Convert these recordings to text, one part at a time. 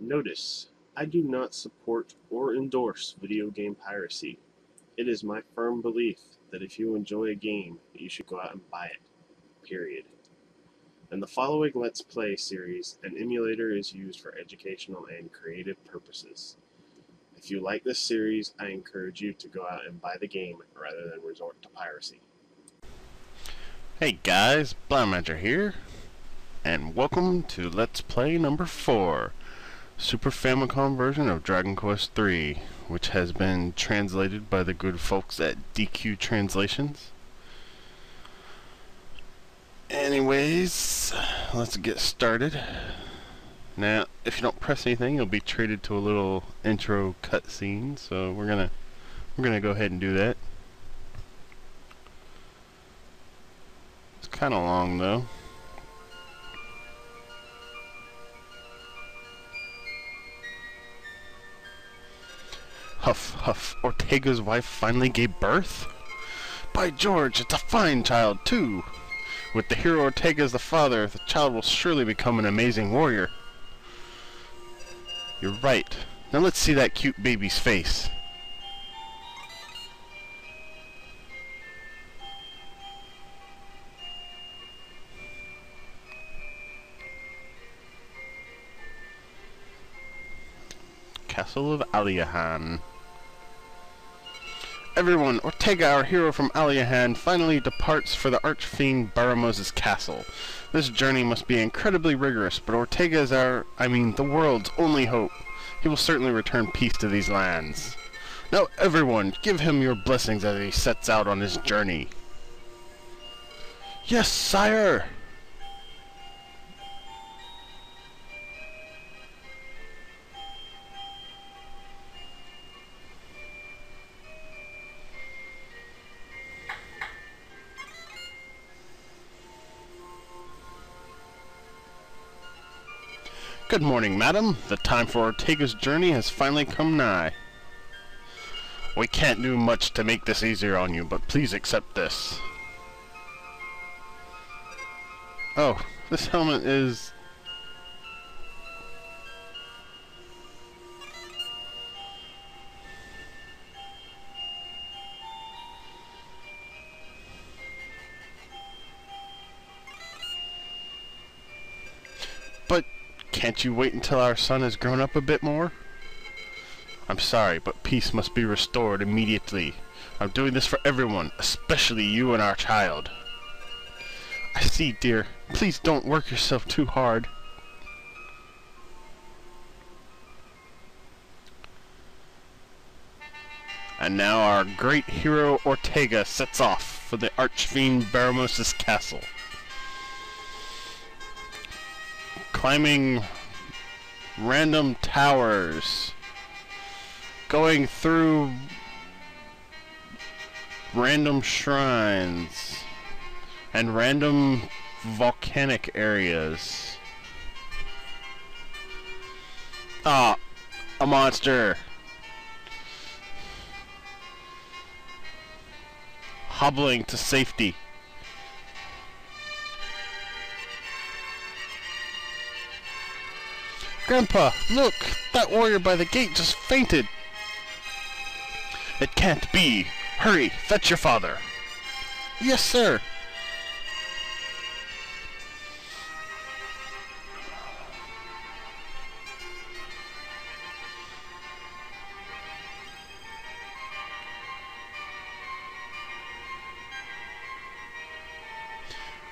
Notice, I do not support or endorse video game piracy. It is my firm belief that if you enjoy a game, you should go out and buy it. Period. In the following Let's Play series, an emulator is used for educational and creative purposes. If you like this series, I encourage you to go out and buy the game rather than resort to piracy. Hey guys, Blaumagier here, and welcome to Let's Play number 4, Super Famicom version of Dragon Quest III, which has been translated by the good folks at DQ Translations. Anyways, let's get started. Now, if you don't press anything, you'll be treated to a little intro cutscene, so we're gonna go ahead and do that. It's kind of long though. Huff, huff. Ortega's wife finally gave birth? By George, it's a fine child, too! With the hero Ortega as the father, the child will surely become an amazing warrior. You're right. Now let's see that cute baby's face. Castle of Aliahan. Everyone, Ortega, our hero from Aliahan, finally departs for the archfiend Baramos' castle. This journey must be incredibly rigorous, but Ortega is the world's only hope. He will certainly return peace to these lands. Now everyone, give him your blessings as he sets out on his journey. Yes, sire! Good morning, madam. The time for Ortega's journey has finally come nigh. We can't do much to make this easier on you, but please accept this. Oh, this helmet is... But can't you wait until our son has grown up a bit more? I'm sorry, but peace must be restored immediately. I'm doing this for everyone, especially you and our child. I see, dear. Please don't work yourself too hard. And now our great hero Ortega sets off for the archfiend Baramos' castle. Climbing random towers, going through random shrines, and random volcanic areas. Ah, a monster! Hobbling to safety. Grandpa, look! That warrior by the gate just fainted! It can't be! Hurry! Fetch your father! Yes, sir!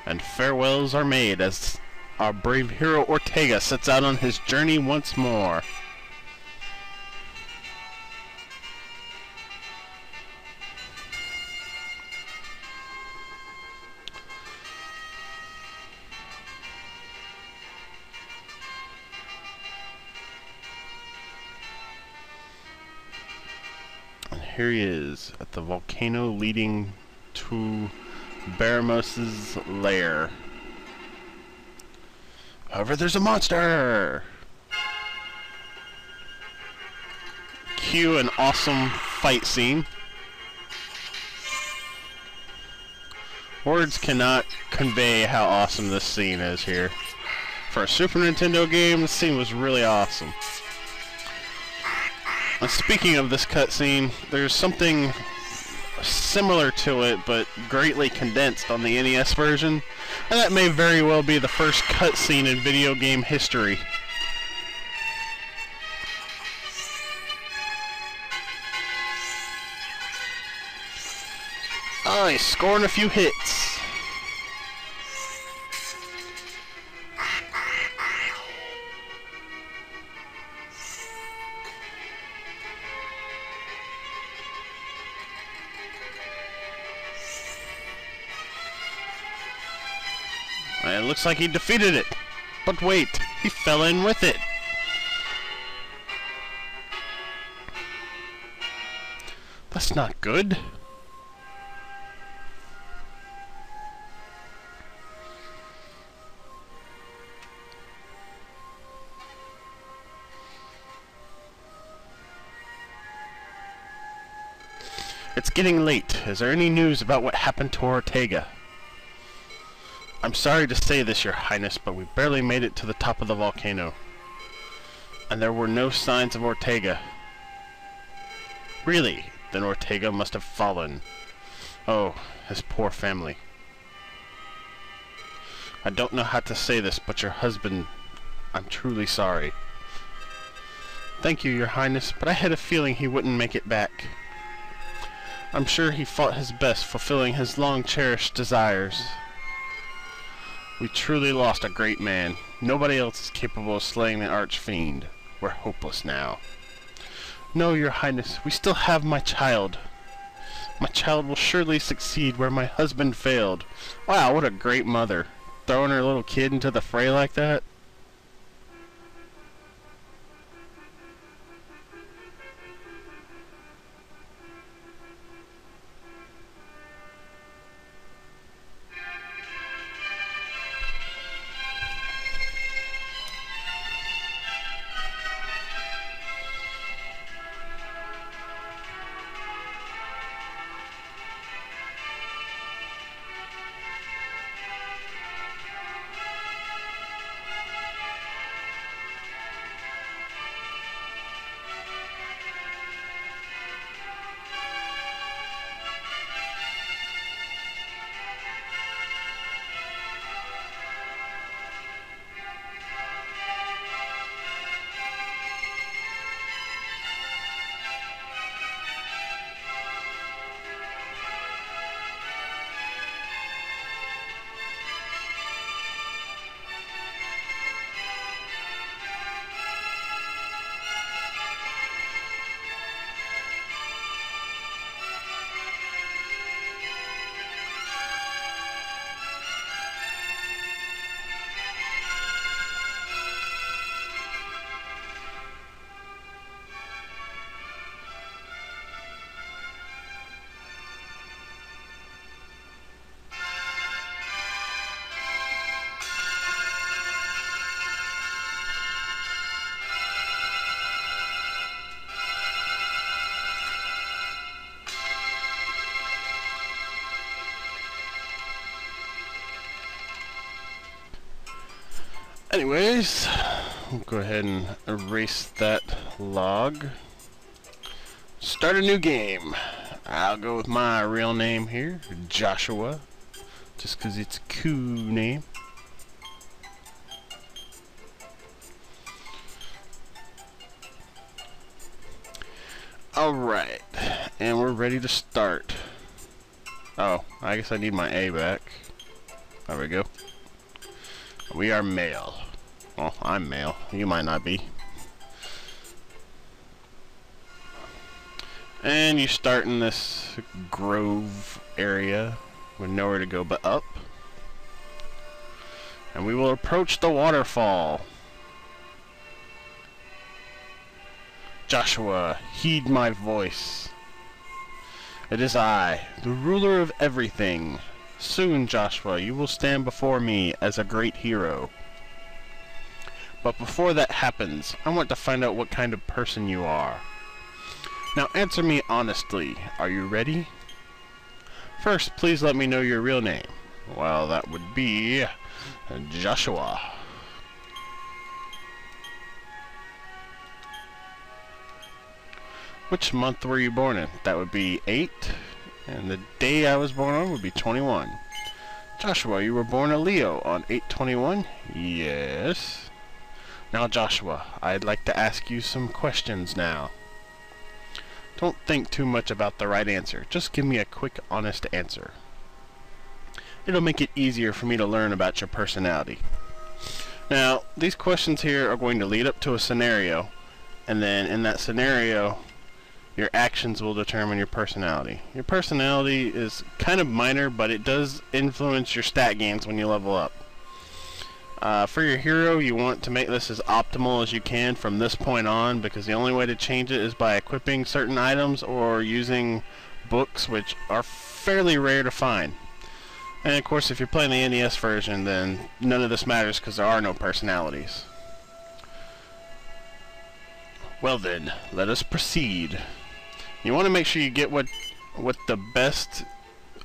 And farewells are made as our brave hero Ortega sets out on his journey once more. And here he is at the volcano leading to Baramos' lair. However, there's a monster! Cue an awesome fight scene. Words cannot convey how awesome this scene is here. For a Super Nintendo game, this scene was really awesome. Speaking of this cutscene, there's something similar to it, but greatly condensed on the NES version, and that may very well be the first cutscene in video game history. Oh, he's scoring a few hits. It looks like he defeated it. But wait, he fell in with it. That's not good. It's getting late. Is there any news about what happened to Ortega? I'm sorry to say this, Your Highness, but we barely made it to the top of the volcano. And there were no signs of Ortega. Really? Then Ortega must have fallen. Oh, his poor family. I don't know how to say this, but your husband... I'm truly sorry. Thank you, Your Highness, but I had a feeling he wouldn't make it back. I'm sure he fought his best, fulfilling his long-cherished desires. We truly lost a great man. Nobody else is capable of slaying the Archfiend. We're hopeless now. No, Your Highness, we still have my child. My child will surely succeed where my husband failed. Wow, what a great mother. Throwing her little kid into the fray like that. Anyways, we'll go ahead and erase that log. Start a new game. I'll go with my real name here, Joshua, just because it's a cool name. Alright, and we're ready to start. Oh, I guess I need my A back. There we go. We are male. Well, I'm male. You might not be. And you start in this grove area with nowhere to go but up. And we will approach the waterfall. Joshua, heed my voice. It is I, the ruler of everything. Soon, Joshua, you will stand before me as a great hero. But before that happens, I want to find out what kind of person you are. Now answer me honestly. Are you ready? First, please let me know your real name. Well, that would be Joshua. Which month were you born in? That would be 8. And the day I was born on would be 21. Joshua, you were born a Leo on 8/21? Yes. Now, Joshua, I'd like to ask you some questions now. Don't think too much about the right answer. Just give me a quick, honest answer. It'll make it easier for me to learn about your personality. Now, these questions here are going to lead up to a scenario, and then in that scenario, your actions will determine your personality. Your personality is kind of minor, but it does influence your stat gains when you level up. For your hero, you want to make this as optimal as you can from this point on, because the only way to change it is by equipping certain items or using books, which are fairly rare to find. And of course, if you're playing the NES version, then none of this matters because there are no personalities. Well then, let us proceed. You want to make sure you get what the best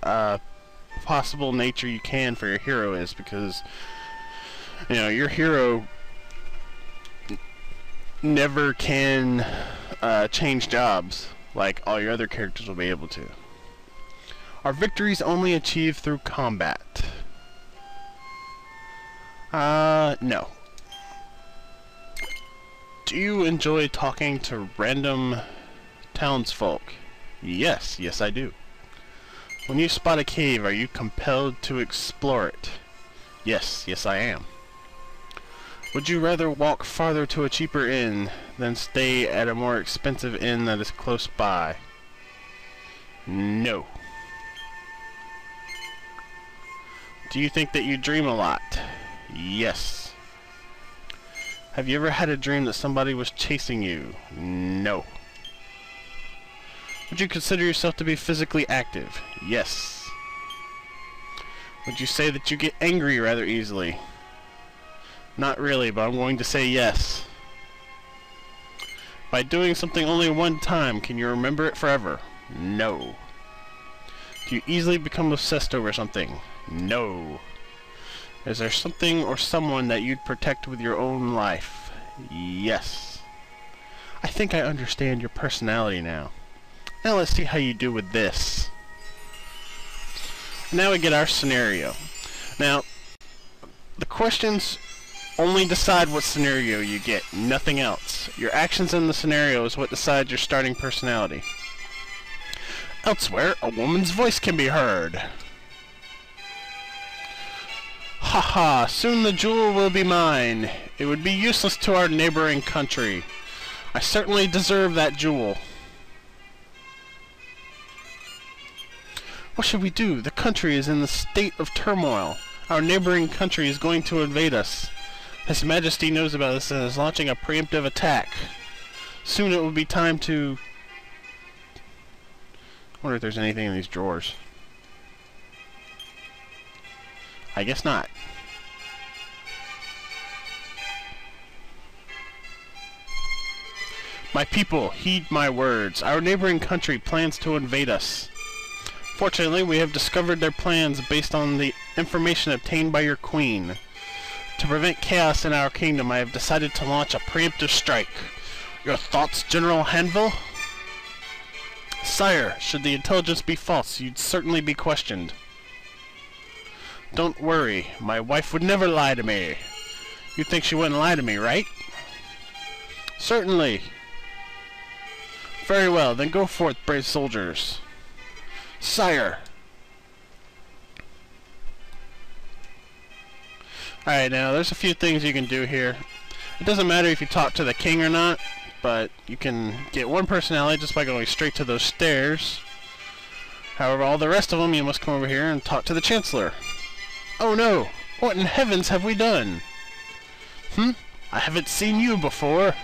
possible nature you can for your hero is, because you know your hero never can change jobs like all your other characters will be able to. Are victories only achieved through combat? No. Do you enjoy talking to random townsfolk? Yes, yes I do. When you spot a cave, are you compelled to explore it? Yes, yes I am. Would you rather walk farther to a cheaper inn than stay at a more expensive inn that is close by? No. Do you think that you dream a lot? Yes. Have you ever had a dream that somebody was chasing you? No. Would you consider yourself to be physically active? Yes. Would you say that you get angry rather easily? Not really, but I'm going to say yes. By doing something only one time, can you remember it forever? No. Do you easily become obsessed over something? No. Is there something or someone that you'd protect with your own life? Yes. I think I understand your personality now. Now let's see how you do with this. Now we get our scenario. Now, the questions only decide what scenario you get, nothing else. Your actions in the scenario is what decides your starting personality. Elsewhere, a woman's voice can be heard. Haha, soon the jewel will be mine. It would be useless to our neighboring country. I certainly deserve that jewel. What should we do? The country is in the state of turmoil. Our neighboring country is going to invade us. His Majesty knows about this and is launching a preemptive attack. Soon it will be time to... I wonder if there's anything in these drawers. I guess not. My people, heed my words. Our neighboring country plans to invade us. Fortunately, we have discovered their plans based on the information obtained by your queen. To prevent chaos in our kingdom, I have decided to launch a preemptive strike. Your thoughts, General Hanville? Sire, should the intelligence be false, you'd certainly be questioned. Don't worry, my wife would never lie to me. You think she wouldn't lie to me, right? Certainly. Very well, then go forth, brave soldiers. Sire. Alright, now there's a few things you can do here. It doesn't matter if you talk to the king or not, but you can get one personality just by going straight to those stairs. However, all the rest of them you must come over here and talk to the Chancellor. Oh no! What in heavens have we done? I haven't seen you before.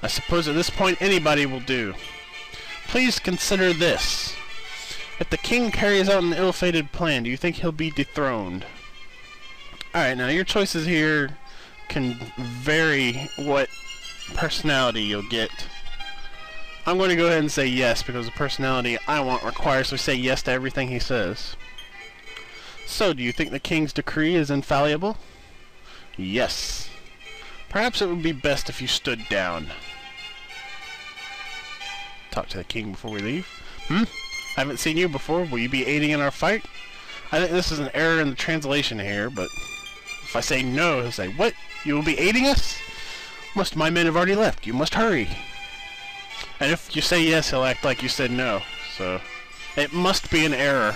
I suppose at this point anybody will do. Please consider this. If the king carries out an ill-fated plan, do you think he'll be dethroned? Alright, now your choices here can vary what personality you'll get. I'm going to go ahead and say yes, because the personality I want requires me to say yes to everything he says. So, do you think the king's decree is infallible? Yes. Perhaps it would be best if you stood down. talk to the king before we leave. Hmm? I haven't seen you before. Will you be aiding in our fight? I think this is an error in the translation here, but if I say no, he'll say, what? You will be aiding us? Most of my men have already left. You must hurry. And if you say yes, he'll act like you said no. So, it must be an error.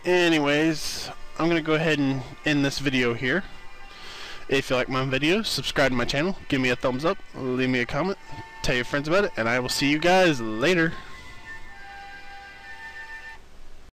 Anyways, I'm going to go ahead and end this video here. If you like my videos, subscribe to my channel, give me a thumbs up, leave me a comment, tell your friends about it, and I will see you guys later.